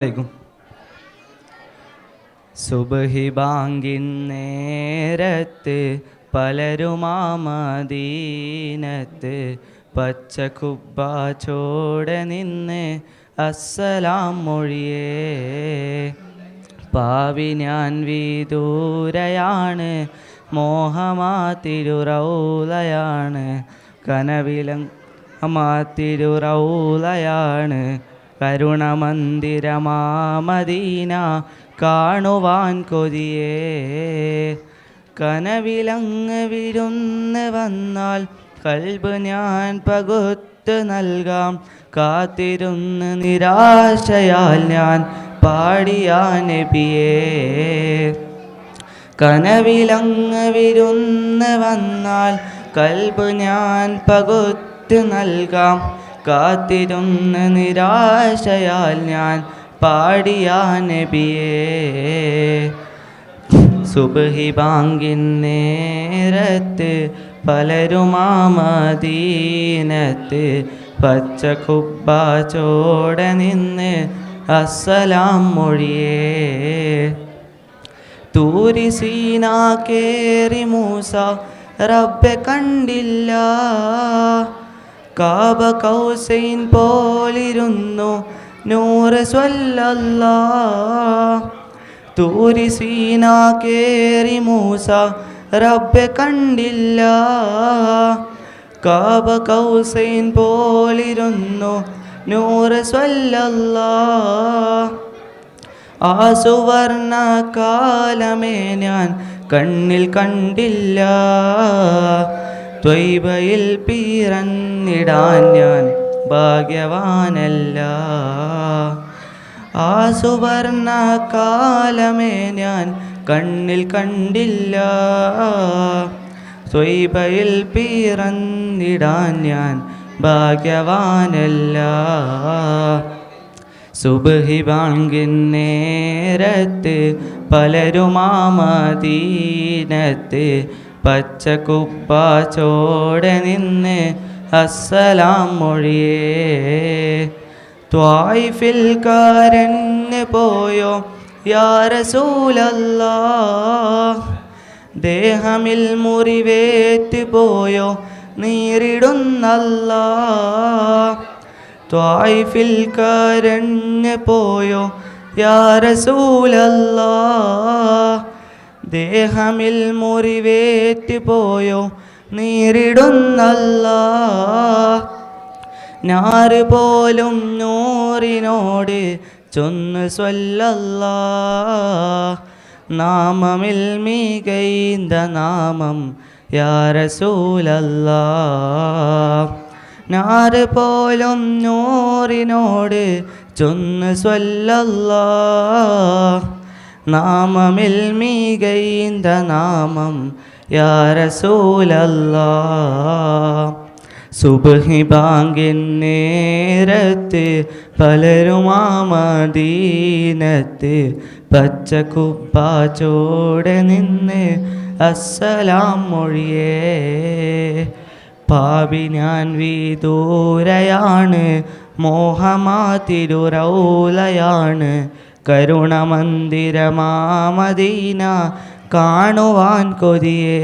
ും സുബ്ഹി ബാങ്കിൻ നേരത്ത് പലരുമാമദീനത്ത് പച്ചക്കുബ്ബ ചോടെ നിന്ന് അസ്സലാം മൊഴിയേ. പാവി ഞാൻ വിദൂരയാണ്, മോഹമാതിരുറൗലയാണ്, കനവിലമാതിരുറൗലയാണ്, കരുണമന്ദിരമാമദീന കാണുവാൻ കൊതിയേ. കനവിലങ്ങ് വിരുന്ന് വന്നാൽ കൽബ് ഞാൻ പകുത്ത് നൽകാം, കാത്തിരുന്ന് നിരാശയാൽ ഞാൻ പാടിയ നബിയേ. കനവിലങ്ങ് വിരുന്ന് വന്നാൽ കൽബ് ഞാൻ പകുത്ത് നൽകാം, കാത്തിരുന്ന് നിരാശയാൽ ഞാൻ പാടിയ നബിയേ. സുബ്ഹി ബാങ്കിൻ നേരത്ത് പലരുമാമദീനത്ത് പച്ചക്കുബ്ബ ചോടെ നിന്ന് അസ്സലാം മൊഴിയേ. തൂരി സീന കേറി മൂസ റബ്ബെ കണ്ടില്ല, കാബ കൗസൈൻ പോലിരുന്നു നൂറ് സ്വല്ലല്ലാഹ്. തൂരി സീന കേറി മൂസ റബ്ബെ കണ്ടില്ല, കാബ കൗസൈൻ പോലിരുന്നു നൂറ് സ്വല്ലല്ലാഹ്. ആ സുവർണ കാലമേ ഞാൻ കണ്ണിൽ കണ്ടില്ല, ത്വയ്ബയിൽ പിറന്നിടാൻ ഞാൻ ഭാഗ്യവാനല്ല. ആ സുവർണ കാലമേ ഞാൻ കണ്ണിൽ കണ്ടില്ല, ത്വയ്ബയിൽ പിറന്നിടാൻ ഞാൻ ഭാഗ്യവാനല്ല. സുബ്ഹി ബാങ്കിൻ നേരത്ത് പലരുമാമദീനത്ത് പച്ചക്കുബ്ബ ചോടെ നിന്ന് അസ്സലാം മൊഴിയേ. ത്വായിഫിൽ കരഞ്ഞ് പോയോ യാ റസൂലല്ലാഹ്, ദേഹമിൽ മുറിവേറ്റ് പോയോ നീറിടുന്നല്ലാഹ്. ത്വായിഫിൽ കരഞ്ഞ് പോയോ യാ റസൂലല്ലാഹ്, ദേഹമിൽ മുറിവേറ്റ് പോയോ നീറിടുന്നല്ലാഹ്. നാറ് പോലും നൂറിനോട് ചൊന്ന് സ്വല്ലല്ലാഹ്, നാമമിൽ മികൈന്ത നാമം യാ റസൂലല്ലാഹ്. നാറ് പോലും നൂറിനോട് ചൊന്ന് സ്വല്ലല്ലാഹ്, നാമമിൽ മികൈന്ത നാമം യാ റസൂലല്ലാഹ്. സുബ്ഹി ബാങ്കിൻ നേരത്ത് പലരുമാമദീനത്ത് പച്ചക്കുബ്ബ ചോടെ നിന്ന് അസ്സലാം മൊഴിയേ. പാപി ഞാൻ വിദൂരയാണ്, മോഹമാതിരുറൗലയാണ്, കരുണമന്ദിരമാമദീന കാണുവാൻ കൊതിയേ.